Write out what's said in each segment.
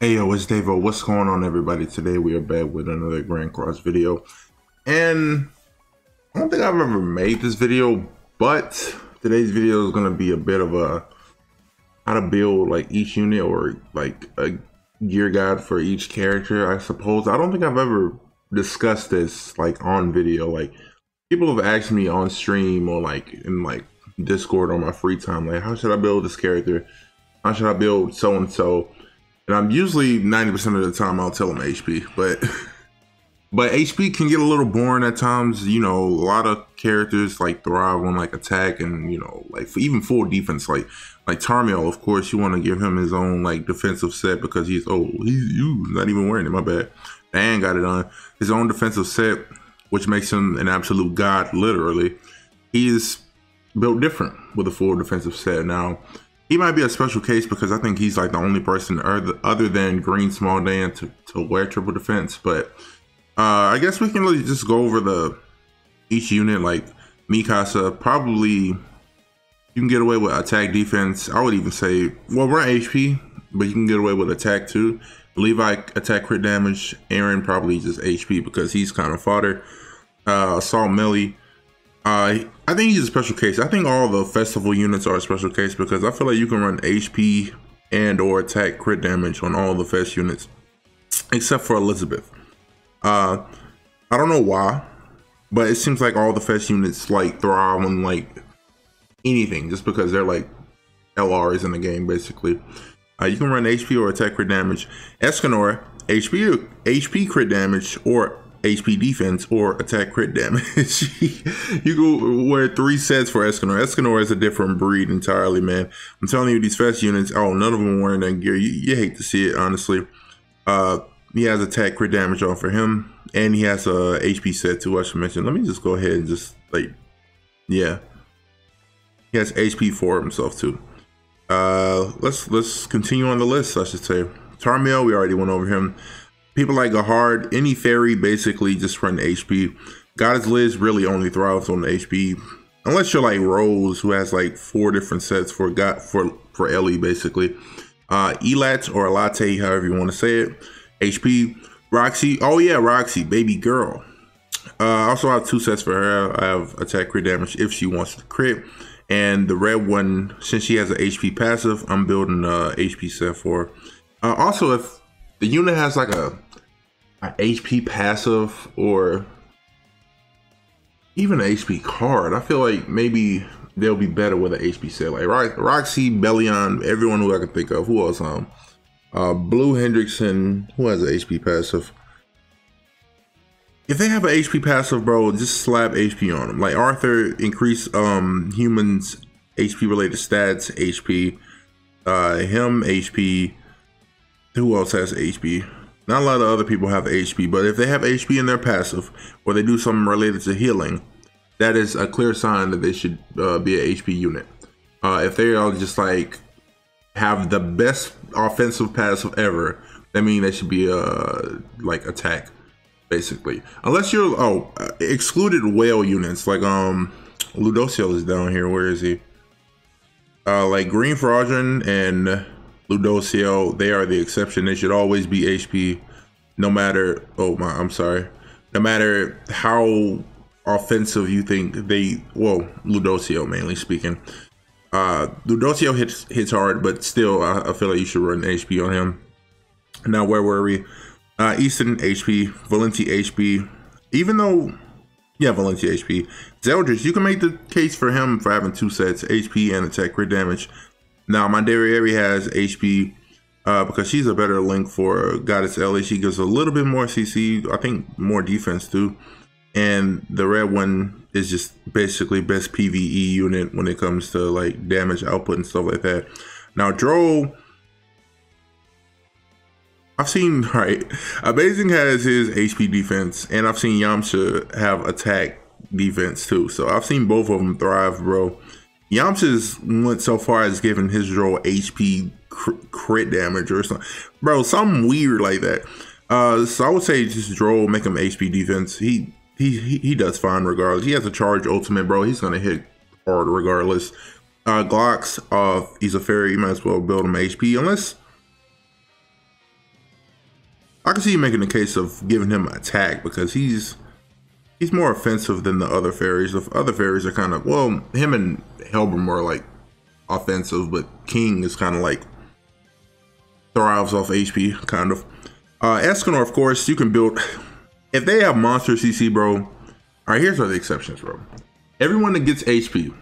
Hey yo, it's Davo. What's going on, everybody? Today we are back with another Grand Cross video. And I don't think I've ever made this video, but today's video is going to be a bit of a how to build like each unit or like a gear guide for each character, I suppose. I don't think I've ever discussed this like on video. Like people have asked me on stream or like in like Discord on my free time, like how should I build this character? How should I build so and so? And I'm usually 90% of the time I'll tell them HP, but HP can get a little boring at times. You know, a lot of characters like thrive on like attack and like even full defense. Like Tarmiel, of course, you want to give him his own like defensive set because he's not even wearing it. My bad. Dan got it on his own defensive set, which makes him an absolute god. Literally, he's built different with a full defensive set now. He might be a special case because I think he's like the only person other than Green Small Dan to wear triple defense. But I guess we can really just go over each unit. Like Mikasa, probably you can get away with attack, defense. I would even say, well, we're HP, but you can get away with attack too. Levi attack, crit damage. Aaron probably just HP because he's kind of fodder. Assault melee. I think he's a special case. I think all the festival units are a special case because I feel like you can run HP and or attack crit damage on all the fest units except for Elizabeth. I don't know why, but it seems like all the fest units like thrive on like anything just because they're like LRs in the game basically. You can run HP or attack crit damage. Escanor, HP crit damage or HP defense or attack crit damage. You can wear 3 sets for Escanor. Escanor is a different breed entirely, man. I'm telling you, these fest units, none of them wearing that gear. You hate to see it, honestly. He has attack crit damage on for him, and he has a HP set too, I should mention. Let me just go ahead and just yeah. He has HP for himself too. Let's continue on the list, I should say. Tarmiel, we already went over him. People like Gahard, any fairy basically just run HP. Goddess Liz really only thrives on the HP. Unless you're like Rose, who has like 4 different sets for Ellie basically. Elat or Latte, however you want to say it. HP. Roxy, oh yeah, Roxy, baby girl. I also have 2 sets for her. I have attack crit damage if she wants to crit. And the red one, since she has an HP passive, I'm building a HP set for her. Also, if the unit has like a HP passive or even an HP card, I feel like maybe they'll be better with an HP set. Like Roxy, Bellion, everyone who I can think of. Who else? Blue Hendrickson, who has an HP passive. If they have an HP passive, bro, just slap HP on them. Like Arthur, increase humans HP related stats, HP. Him HP. Who else has HP? Not a lot of other people have HP, but if they have HP in their passive or they do something related to healing, that is a clear sign that they should be an HP unit. If they are just like have the best offensive passive ever, that means they should be like attack basically. Unless you're excluded whale units like Ludociel is down here. Where is he? Like Green Fraudron and Ludociel, they are the exception. They should always be HP, no matter, no matter how offensive you think Ludociel mainly speaking. Ludociel hits hard, but still, I feel like you should run HP on him. Now, where were we? Easton HP, Valenti HP, even though, yeah, Valenti HP. Zeldris, you can make the case for him for having 2 sets, HP and attack crit damage. Now, my Derriere has HP because she's a better link for Goddess Ellie. She gives a little bit more CC, I think more defense too. And the red one is just basically best PvE unit when it comes to like damage output and stuff like that. Now, Droll, I've seen, Amazing has his HP defense, and I've seen Yamcha have attack defense too. So I've seen both of them thrive, bro. Yamcha's went so far as giving his Droll HP crit damage or something, bro, something weird like that. So I would say just Droll, make him HP defense. He does fine regardless. He has a charge ultimate, bro. He's gonna hit hard regardless. Glocks, he's a fairy. You might as well build him HP unless I can see you making the case of giving him attack because he's more offensive than the other fairies. The other fairies are kind of, well, him and Helbram are like offensive, but King is kind of like thrives off HP, kind of. Escanor, of course, you can build, if they have monster CC, bro. All right, here's the exceptions, bro. Everyone that gets HP,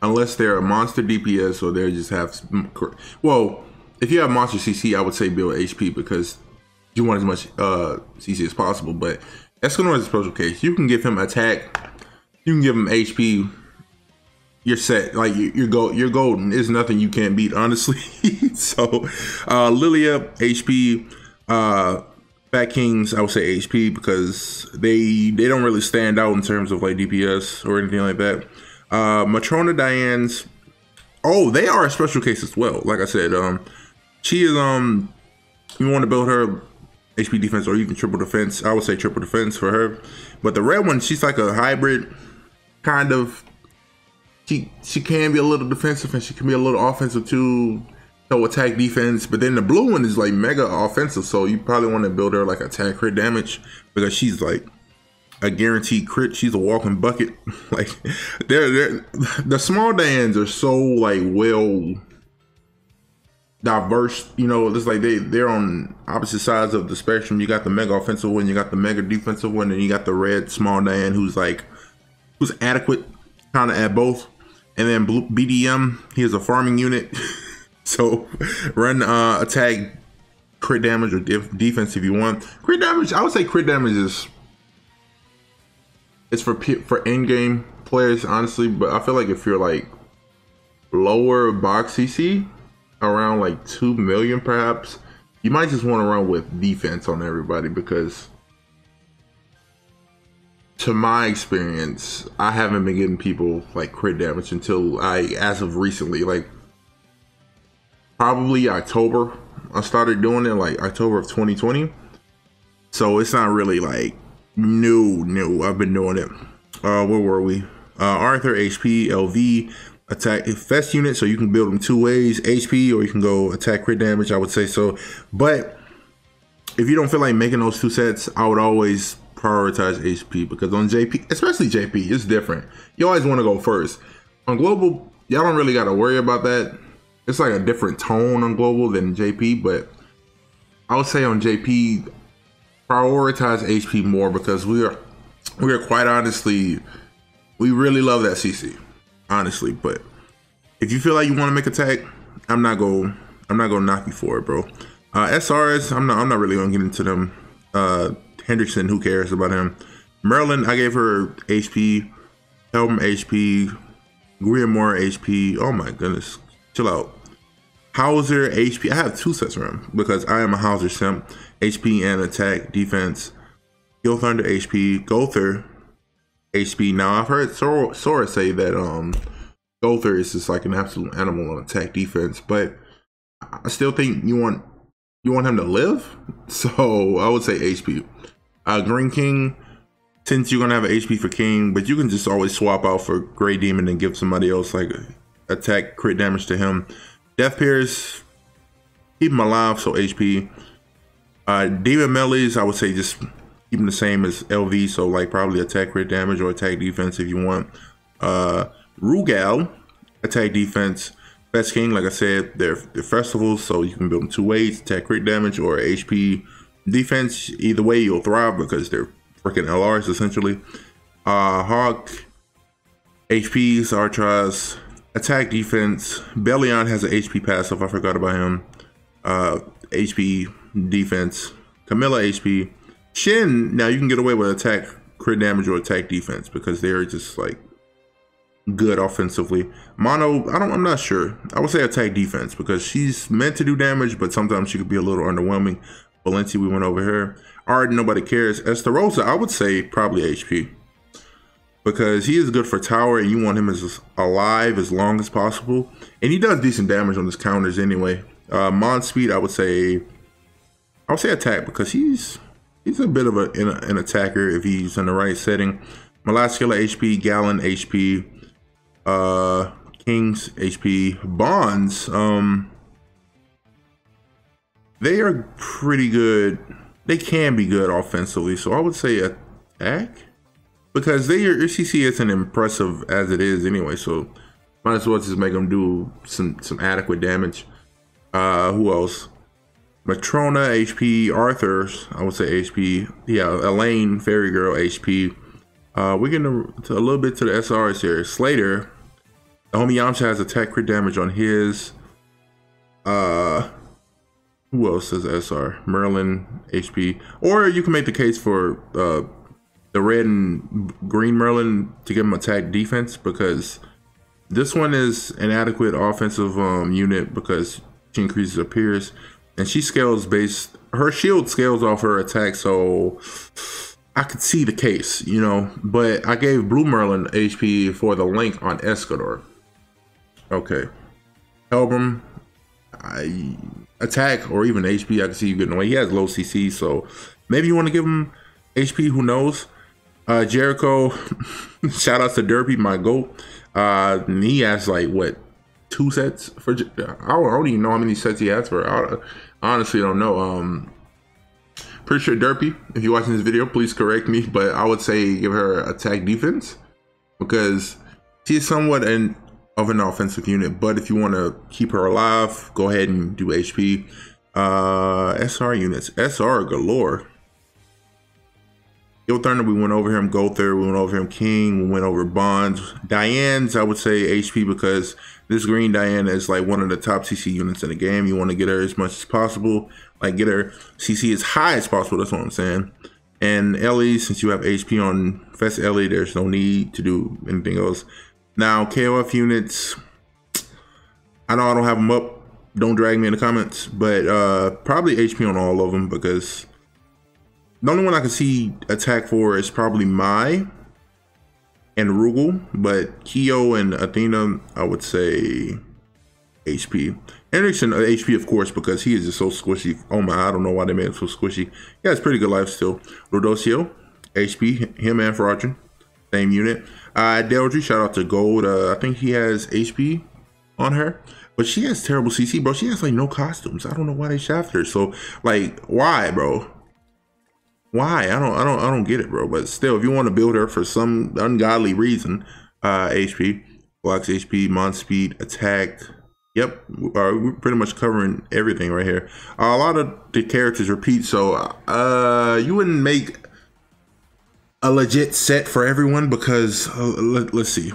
unless they're a monster DPS or they just have, well, if you have monster CC, I would say build HP because you want as much CC as possible, but Escanor is a special case. You can give him attack, you can give him HP, you're set. Like you're golden. There's nothing you can't beat, honestly. So Lilia, HP, Fat Kings, I would say HP because they don't really stand out in terms of like DPS or anything like that. Matrona Diane's, oh, they are a special case as well. Like I said, she is you want to build her HP defense or even triple defense. I would say triple defense for her. But the red one, she's like a hybrid kind of. She can be a little defensive and she can be a little offensive too. So attack defense. But then the blue one is like mega offensive. So you probably want to build her like attack crit damage because she's like a guaranteed crit. She's a walking bucket. Like the small Dans are so like well diverse, you know. It's like they're on opposite sides of the spectrum. You got the mega offensive one, you got the mega defensive one, and you got the red small Dan who's adequate kind of at both. And then blue BDM, he is a farming unit. So run attack crit damage or defense if you want. Crit damage, I would say crit damage is for end game players, honestly, but I feel like if you're like lower box CC, around like 2 million perhaps, you might just want to run with defense on everybody because to my experience, I haven't been getting people like crit damage until as of recently, like probably October. I started doing it like October of 2020. So it's not really like new. I've been doing it. Where were we? Arthur, HP, LV, attack fest unit, so you can build them two ways, HP or you can go attack crit damage, I would say so. But if you don't feel like making those two sets, I would always prioritize HP because on JP, especially JP, it's different. You always want to go first. On global, y'all don't really got to worry about that. It's like a different tone on global than JP, but I would say on JP, prioritize HP more because we are quite honestly, we really love that CC. Honestly, but if you feel like you want to make attack, I'm not gonna knock you for it, bro. SRs, I'm not really gonna get into them. Hendrickson, who cares about him? Merlin, I gave her HP. Helm HP. Griamore HP. Oh my goodness, chill out. Hauser HP. I have two sets of him because I am a Hauser simp. HP and attack defense. Gil Thunder HP. Gother HP. Now I've heard Sora say that Gother is just like an absolute animal on attack defense, but I still think you want him to live, so I would say HP. Green King, since you're gonna have an HP for King, but you can just always swap out for Gray Demon and give somebody else like attack crit damage to him. Death Pierce, keep him alive, so HP. Demon Melees, I would say just keep them the same as LV, so like probably attack crit damage or attack defense if you want. Rugal, attack defense. Best King, like I said, they're festivals, so you can build them two ways, attack crit damage or HP defense. Either way, you'll thrive because they're freaking LRs essentially. Hawk, HPs, Artras, attack defense. Bellion has an HP passive, I forgot about him. HP defense. Camilla HP. Shin, now you can get away with attack crit damage or attack defense because they're just like good offensively. Mono, I'm not sure. I would say attack defense because she's meant to do damage, but sometimes she could be a little underwhelming. Valencia, we went over her. Arden, nobody cares. Esterosa, I would say probably HP because he is good for tower and you want him as alive as long as possible, and he does decent damage on his counters anyway. Mon Speed, I would say attack because he's a bit of an attacker if he's in the right setting. Malaskilla HP, Gallon HP, Kings HP, Bonds. They are pretty good they can be good offensively. So I would say attack, because your CC isn't impressive as it is anyway. So might as well just make them do some adequate damage. Who else? Matrona HP, Arthur's I would say HP. Yeah, Elaine, Fairy Girl HP. We're getting a little bit to the SRs here. Slater, the homie Yamcha has attack crit damage on his. Who else says SR? Merlin HP. Or you can make the case for the red and green Merlin to give him attack defense, because this one is an adequate offensive unit because she increases her Pierce, and she scales based, her shield scales off her attack, so I could see the case, you know. But I gave Blue Merlin HP for the link on Escador. Okay. Helbram, attack or even HP, I can see you getting away. He has low CC, so maybe you want to give him HP, who knows. Jericho, shout out to Derpy, my goat. He has like what, 2 sets for, I don't even know how many sets he has for. I honestly don't know. Pretty sure Derpy, if you're watching this video, please correct me, but I would say give her attack defense because she's somewhat of an offensive unit. But if you want to keep her alive, go ahead and do HP. SR units, SR galore. Yo Thunder, we went over him. Gother, we went over him. King, we went over Bonds. Diane's, I would say HP because this green Diane is like one of the top CC units in the game. You want to get her as much as possible, like get her CC as high as possible. That's what I'm saying. And Ellie, since you have HP on Fest Ellie, there's no need to do anything else. Now KOF units, I know I don't have them up. Don't drag me in the comments, but probably HP on all of them because the only one I can see attack for is probably Mai and Rugal, but Kyo and Athena, I would say HP. Henriksen, HP of course, because he is just so squishy. Oh my, I don't know why they made him so squishy. He has pretty good life still. Rodosio, HP, him and Fraudrin, same unit. Deldry, shout out to Gold. I think he has HP on her, but she has terrible CC, bro. She has like no costumes. I don't know why they shafted her. So like, why, bro? Why? I don't get it, bro. But still, if you want to build her for some ungodly reason, HP, blocks HP, mon speed, attack. Yep, we're pretty much covering everything right here. A lot of the characters repeat, so you wouldn't make a legit set for everyone because let's see.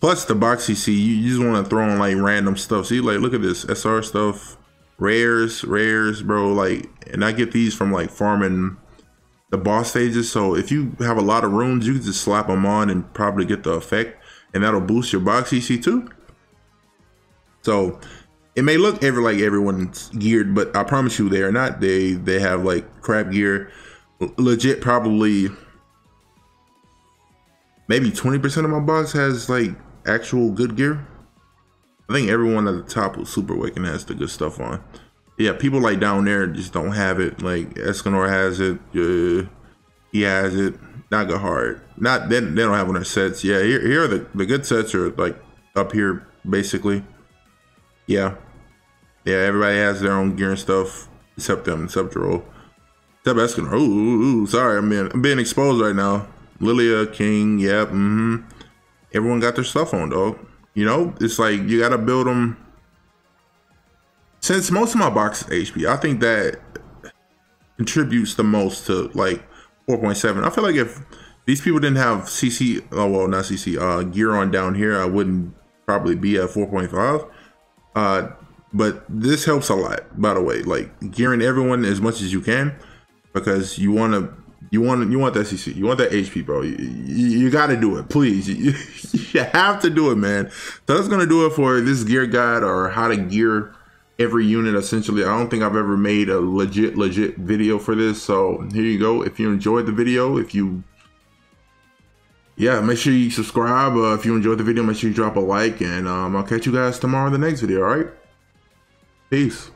Plus the box CC, you just want to throw on like random stuff. See, like look at this SR stuff. Rares, bro, like, and I get these from like farming the boss stages. So if you have a lot of runes, you can just slap them on and probably get the effect, and that'll boost your box CC too. So it may look like everyone's geared, but I promise you they are not. They have like crap gear. Legit, probably maybe 20% of my box has like actual good gear. I think everyone at the top with Super Awakening has the good stuff on. Yeah, people like down there just don't have it. Like Escanor has it. He has it. Naga Hard. Not they don't have on their sets. Yeah, here are the good sets are like up here basically. Yeah, everybody has their own gear and stuff except them, except Droll, except Escanor. Ooh, sorry, I'm being exposed right now. Lilia, King, yep, everyone got their stuff on, dog. You know, it's like you gotta build them. Since most of my box is HP, I think that contributes the most to like 4.7. I feel like if these people didn't have CC, oh well, not CC, gear on down here, I wouldn't probably be at 4.5. But this helps a lot, by the way. Like gearing everyone as much as you can, because you want that CC, you want that HP, bro. You got to do it, please. You have to do it, man. So that's gonna do it for this gear guide, or how to gear every unit. Essentially, I don't think I've ever made a legit video for this. So here you go. If you enjoyed the video, make sure you subscribe. If you enjoyed the video, make sure you drop a like, and I'll catch you guys tomorrow in the next video. All right, peace.